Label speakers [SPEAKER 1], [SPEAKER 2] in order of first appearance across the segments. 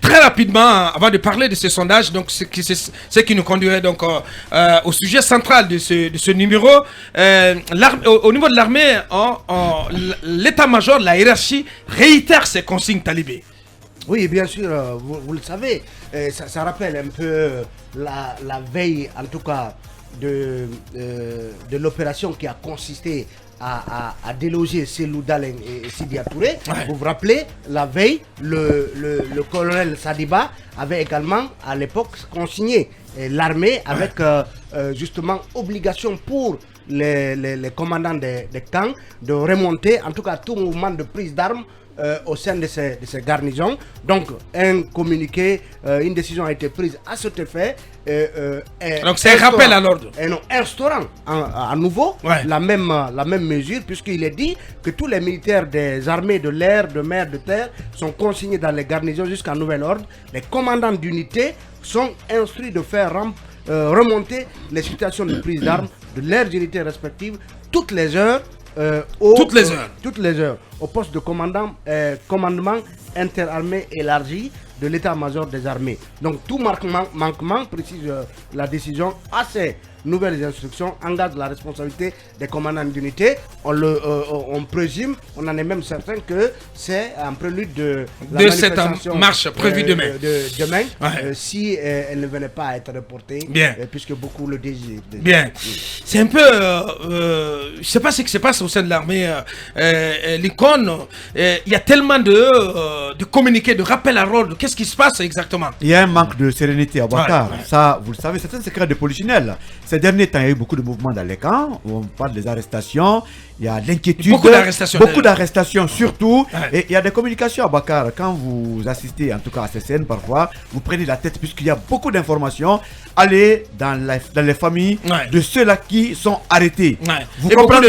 [SPEAKER 1] très rapidement, avant de parler de ce sondage, donc ce qui nous conduirait donc au sujet central de ce numéro, au niveau de l'armée, l'état-major, la hiérarchie réitère ses consignes talibées.
[SPEAKER 2] Oui, bien sûr, vous le savez, ça rappelle un peu la veille, en tout cas, de l'opération qui a consisté à déloger Cellou Dalein et Sidya Touré. Ouais. Vous vous rappelez, la veille, le colonel Sadiba avait également, à l'époque, consigné l'armée avec justement obligation pour les commandants des camps de remonter, en tout cas, tout mouvement de prise d'armes au sein de ces garnisons. Donc, un communiqué, une décision a été prise à cet effet.
[SPEAKER 1] Donc, c'est un rappel à l'ordre.
[SPEAKER 2] Et non, instaurant à nouveau la même mesure, puisqu'il est dit que tous les militaires des armées de l'air, de mer, de terre sont consignés dans les garnisons jusqu'à nouvel ordre. Les commandants d'unité sont instruits de faire remonter les situations de prise d'armes de leurs unités respectives toutes les heures. Toutes les heures au poste de commandement interarmé élargi de l'état-major des armées. Donc tout manquement, précise la décision, à ces nouvelles instructions engage la responsabilité des commandants d'unité. On présume, on en est même certain que c'est un prélude de la
[SPEAKER 1] cette marche prévue demain.
[SPEAKER 2] Si elle ne venait pas à être reportée, puisque beaucoup le désirent.
[SPEAKER 1] Bien. C'est un peu, je ne sais pas ce qui se passe au sein de l'armée. L'icône, il y a tellement de communiqués, de rappels à l'ordre. Qu'est-ce qui se passe exactement?
[SPEAKER 3] Il y a un manque de sérénité à Ouattara. Ça, vous le savez, c'est un secret de polichinelle. Ces derniers temps, il y a eu beaucoup de mouvements dans les camps. On parle des arrestations. Il y a l'inquiétude. Beaucoup d'arrestations surtout. Et il y a des communications à Bakar. Quand vous assistez en tout cas à ces scènes, parfois, vous prenez la tête puisqu'il y a beaucoup d'informations. Allez dans les familles de ceux-là qui sont arrêtés.
[SPEAKER 1] Vous comprenez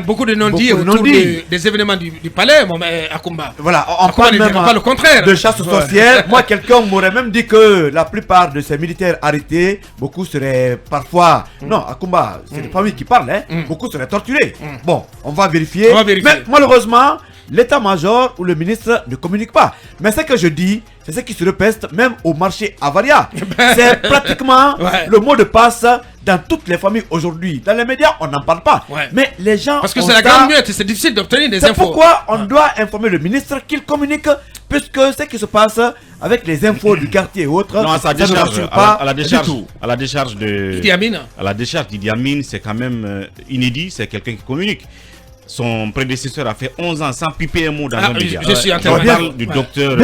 [SPEAKER 1] beaucoup de non-dits autour des événements du palais, Akumba.
[SPEAKER 3] Voilà, on parle même
[SPEAKER 1] pas le contraire.
[SPEAKER 3] De chasse aux sorcières. Moi, quelqu'un m'aurait même dit que la plupart de ces militaires arrêtés, beaucoup seraient parfois... Non, Akumba, c'est les familles qui parlent, hein. Beaucoup seraient torturés. Bon, on va vérifier. Mais malheureusement, l'état-major ou le ministre ne communique pas. Mais ce que je dis, c'est ce qui se répète même au marché Avaria. C'est pratiquement le mot de passe dans toutes les familles aujourd'hui. Dans les médias, on n'en parle pas. Mais les gens...
[SPEAKER 1] Parce que c'est la grande muette, c'est difficile d'obtenir des infos.
[SPEAKER 3] C'est pourquoi on doit informer le ministre qu'il communique, puisque ce qui se passe avec les infos du quartier et autres,
[SPEAKER 4] non, ça ne rassure pas à la décharge de
[SPEAKER 1] Idi Amin.
[SPEAKER 4] À la décharge d'Idi Amin, c'est quand même inédit, c'est quelqu'un qui communique. Son prédécesseur a fait 11 ans sans piper un mot dans un média.
[SPEAKER 1] Je suis
[SPEAKER 4] on parle du docteur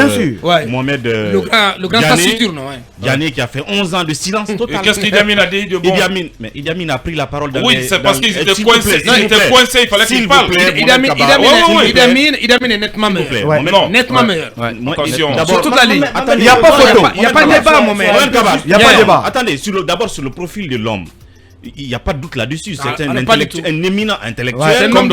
[SPEAKER 4] Mohamed
[SPEAKER 1] le grand taciturne,
[SPEAKER 4] Diané qui a fait 11 ans de silence total.
[SPEAKER 5] Qu'est-ce qu'Idi Amin a dit de bon?
[SPEAKER 4] Idi Amin a pris la parole dans
[SPEAKER 5] Oui, c'est parce qu'ils étaient coincés. Ils étaient coincés, il fallait qu'ils parlent.
[SPEAKER 1] Idi Amin est nettement meilleur. Nettement meilleur. Sur toute la ligne.
[SPEAKER 3] Il n'y a pas photo.
[SPEAKER 1] Il n'y a pas de débat, mon mec.
[SPEAKER 4] Il n'y a pas de débat. Attendez, d'abord sur le profil de l'homme. Il n'y a pas de doute là-dessus. C'est un éminent intellectuel
[SPEAKER 1] comme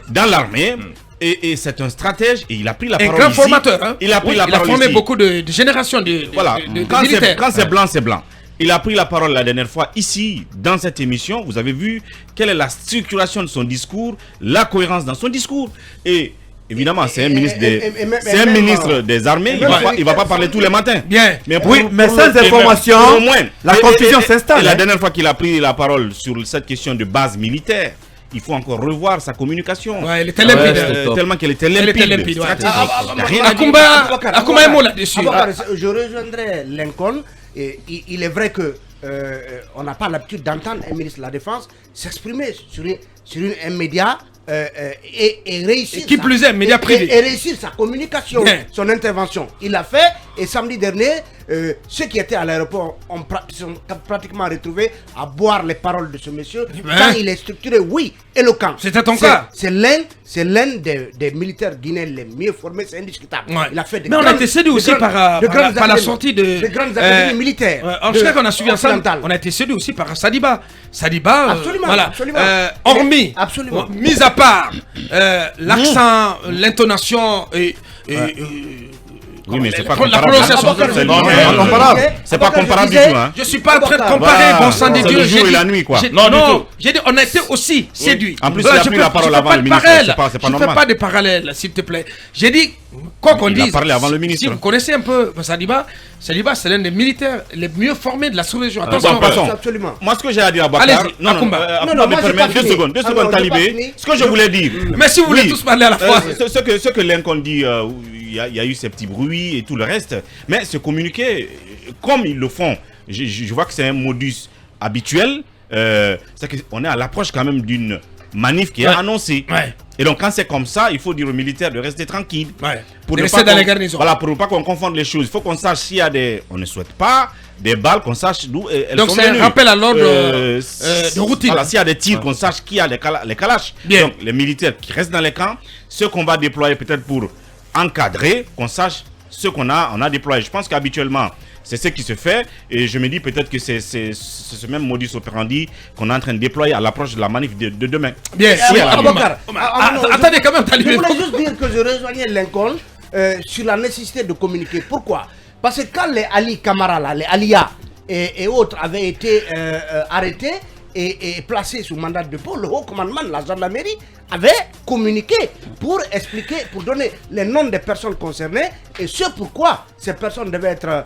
[SPEAKER 4] dans l'armée. Et c'est un stratège et il a pris la parole.
[SPEAKER 1] Un grand formateur.
[SPEAKER 4] Il a
[SPEAKER 1] formé beaucoup de générations de militaires.
[SPEAKER 4] Quand c'est blanc, c'est blanc. Il a pris la parole la dernière fois ici, dans cette émission. Vous avez vu quelle est la structuration de son discours, la cohérence dans son discours. Et évidemment, c'est un ministre des armées. Il va pas parler tous les matins.
[SPEAKER 1] Bien.
[SPEAKER 3] Mais sans information, la confusion s'installe.
[SPEAKER 4] La dernière fois qu'il a pris la parole sur cette question de base militaire, il faut encore revoir sa communication.
[SPEAKER 1] Elle était limpide.
[SPEAKER 4] Tellement qu'elle était limpide.
[SPEAKER 1] Akuma un mot là-dessus.
[SPEAKER 2] Je rejoindrai Lincoln. Il est vrai que on n'a pas l'habitude d'entendre un ministre de la Défense s'exprimer sur un média et réussir.
[SPEAKER 1] Qui plus est, média privé.
[SPEAKER 2] Et réussir sa communication, son intervention. Il l'a fait et samedi dernier, ceux qui étaient à l'aéroport sont pratiquement retrouvés à boire les paroles de ce monsieur. Quand il est structuré, éloquent.
[SPEAKER 1] C'était ton cas.
[SPEAKER 2] C'est l'un des militaires guinéens les mieux formés, c'est indiscutable. Il a fait
[SPEAKER 1] mais on a été séduit aussi par la sortie de
[SPEAKER 2] grandes académies militaires.
[SPEAKER 1] En tout cas, qu'on a suivi ensemble, on a été séduit aussi par Sadiba.
[SPEAKER 2] Absolument.
[SPEAKER 1] Hormis, mis à part l'accent, l'intonation et
[SPEAKER 4] Oui, mais c'est pas
[SPEAKER 1] La
[SPEAKER 4] comparable.
[SPEAKER 1] prononciation.
[SPEAKER 4] C'est pas comparable du tout.
[SPEAKER 1] Je suis pas en train de comparer, bon sang de
[SPEAKER 4] C'est
[SPEAKER 1] Dieu.
[SPEAKER 4] le jour et la nuit, quoi.
[SPEAKER 1] Non, j'ai dit, on a été aussi séduits.
[SPEAKER 4] En plus, il a pris la parole avant le ministre. C'est pas
[SPEAKER 1] Je ne
[SPEAKER 4] normal.
[SPEAKER 1] fais pas de parallèle, s'il te plaît. J'ai dit, quoi qu'on dise.
[SPEAKER 4] Il a parlé avant le ministre.
[SPEAKER 1] Si vous connaissez un peu Saliba, c'est l'un des militaires les mieux formés de la sous-région. Attention,
[SPEAKER 2] absolument.
[SPEAKER 4] Moi, ce que j'ai à dire à Bakar.
[SPEAKER 1] Allez-y,
[SPEAKER 4] Non, me permettre 2 secondes. 2 secondes, Talibé. Ce que je voulais dire.
[SPEAKER 1] Mais si vous voulez tous parler à la fois.
[SPEAKER 4] Ce que Lincoln dit, il y a eu ces petits bruits et tout le reste. Mais ce communiqué, comme ils le font, je vois que c'est un modus habituel. C'est qu'on est à l'approche quand même d'une manif qui est annoncée.
[SPEAKER 1] Ouais.
[SPEAKER 4] Et donc, quand c'est comme ça, il faut dire aux militaires de rester tranquilles.
[SPEAKER 1] Ouais.
[SPEAKER 4] Pour
[SPEAKER 1] De
[SPEAKER 4] ne
[SPEAKER 1] rester
[SPEAKER 4] pas
[SPEAKER 1] dans les garnisons.
[SPEAKER 4] Voilà, pour ne pas qu'on confonde les choses. Il faut qu'on sache s'il y a des... On ne souhaite pas des balles, qu'on sache d'où elles
[SPEAKER 1] Donc
[SPEAKER 4] sont
[SPEAKER 1] c'est un
[SPEAKER 4] venues.
[SPEAKER 1] rappel à l'ordre de routine.
[SPEAKER 4] Voilà, s'il y a des tirs, qu'on sache qui a les kalash.
[SPEAKER 1] Bien.
[SPEAKER 4] Donc, les militaires qui restent dans les camps, ceux qu'on va déployer peut-être pour encadrer, qu'on sache ce qu'on a déployé. Je pense qu'habituellement, c'est ce qui se fait. Et je me dis peut-être que c'est ce même modus operandi qu'on est en train de déployer à l'approche de la manif de demain.
[SPEAKER 1] Bien, attendez quand même,
[SPEAKER 2] je voulais juste dire que je rejoignais Lincoln sur la nécessité de communiquer. Pourquoi? Parce que quand les Ali Kamara, là, les Alia et autres avaient été arrêtés et placés sous mandat de dépôt, le haut commandement de la gendarmerie avait communiqué pour expliquer, pour donner les noms des personnes concernées et ce pourquoi ces personnes devaient être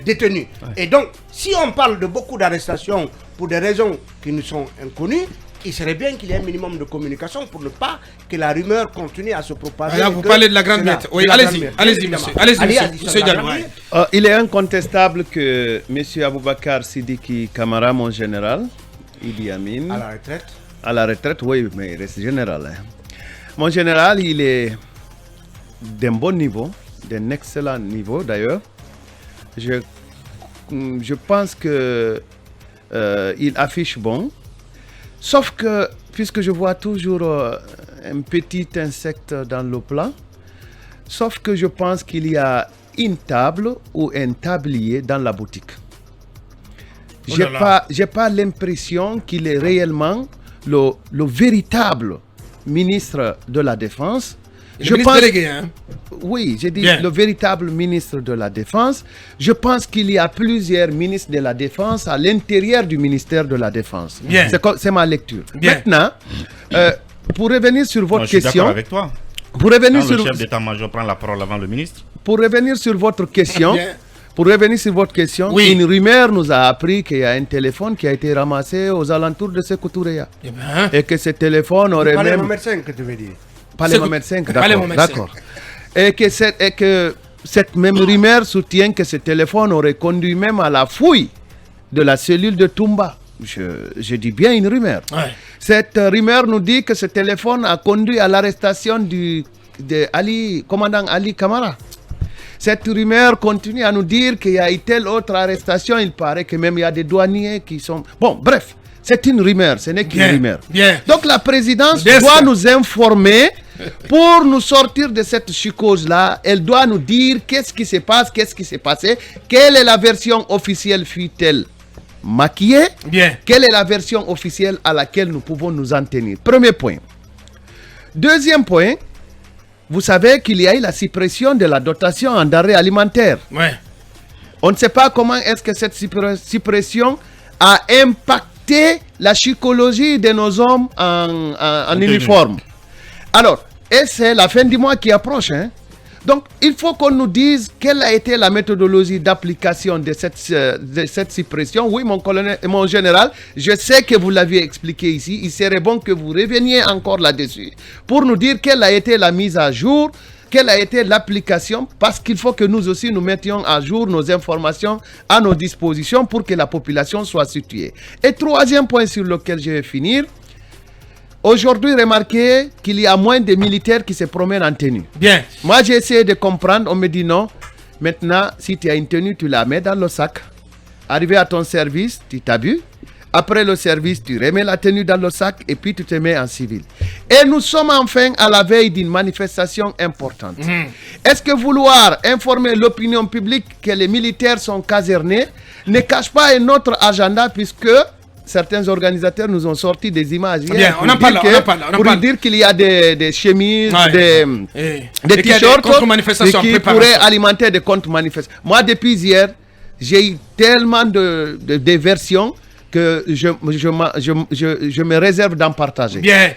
[SPEAKER 2] détenues. Et donc, si on parle de beaucoup d'arrestations pour des raisons qui nous sont inconnues, il serait bien qu'il y ait un minimum de communication pour ne pas que la rumeur continue à se propager.
[SPEAKER 1] Là, vous parlez de la grande bête. Oui, allez-y, monsieur Diallo.
[SPEAKER 6] Il est incontestable que M. Aboubakar Sidiki Kamara, mon général, Idi Amin, à la retraite, oui, mais il reste général. Mon général, il est d'un bon niveau, d'un excellent niveau d'ailleurs. Je pense que il affiche bon. Sauf que, puisque je vois toujours un petit insecte dans le plat, sauf que je pense qu'il y a une table ou un tablier dans la boutique. J'ai pas l'impression qu'il est réellement le véritable ministre de la Défense.
[SPEAKER 1] Je pense délégué, hein?
[SPEAKER 6] Oui, j'ai dit le véritable ministre de la Défense. Je pense qu'il y a plusieurs ministres de la Défense à l'intérieur du ministère de la Défense. C'est ma lecture. Maintenant, pour revenir sur votre question... Je suis d'accord
[SPEAKER 4] avec toi.
[SPEAKER 6] Pour revenir
[SPEAKER 4] le chef d'état-major prend la parole avant le ministre.
[SPEAKER 6] Pour revenir sur votre question... une rumeur nous a appris qu'il y a un téléphone qui a été ramassé aux alentours de Sékou Touréa. Et que ce téléphone aurait même...
[SPEAKER 2] Pas les moments 5 que tu veux dire.
[SPEAKER 6] Pas les moments 5, d'accord. Et que cette même rumeur soutient que ce téléphone aurait conduit même à la fouille de la cellule de Toumba. Je dis bien une rumeur. Ouais. Cette rumeur nous dit que ce téléphone a conduit à l'arrestation de commandant Ali Kamara. Cette rumeur continue à nous dire qu'il y a eu telle autre arrestation. Il paraît que même il y a des douaniers qui sont... Bon, bref, c'est une rumeur, ce n'est qu'une rumeur. Donc la présidence doit nous informer pour nous sortir de cette psychose-là. Elle doit nous dire qu'est-ce qui se passe, qu'est-ce qui s'est passé, quelle est la version officielle, fut-elle maquillée, quelle est la version officielle à laquelle nous pouvons nous en tenir. Premier point. Deuxième point, vous savez qu'il y a eu la suppression de la dotation en denrées alimentaires. On ne sait pas comment est-ce que cette suppression a impacté la psychologie de nos hommes en uniforme. Alors, et c'est la fin du mois qui approche. Donc, il faut qu'on nous dise quelle a été la méthodologie d'application de cette suppression. Oui, mon général, je sais que vous l'aviez expliqué ici. Il serait bon que vous reveniez encore là-dessus pour nous dire quelle a été la mise à jour, quelle a été l'application, parce qu'il faut que nous aussi nous mettions à jour nos informations à nos dispositions pour que la population soit située. Et troisième point sur lequel je vais finir. Aujourd'hui, remarquez qu'il y a moins de militaires qui se promènent en tenue. Moi, j'ai essayé de comprendre. On me dit non. Maintenant, si tu as une tenue, tu la mets dans le sac. Arrivé à ton service, tu t'habilles. Après le service, tu remets la tenue dans le sac et puis tu te mets en civil. Et nous sommes enfin à la veille d'une manifestation importante. Est-ce que vouloir informer l'opinion publique que les militaires sont casernés ne cache pas un autre agenda puisque certains organisateurs nous ont sorti des images hier.
[SPEAKER 1] Bien, on en parle.
[SPEAKER 6] Pour dire qu'il y a des chemises, des t-shirts qui pourraient alimenter des comptes manifestations. Moi, depuis hier, j'ai eu tellement de versions que je me réserve d'en partager.
[SPEAKER 1] Bien.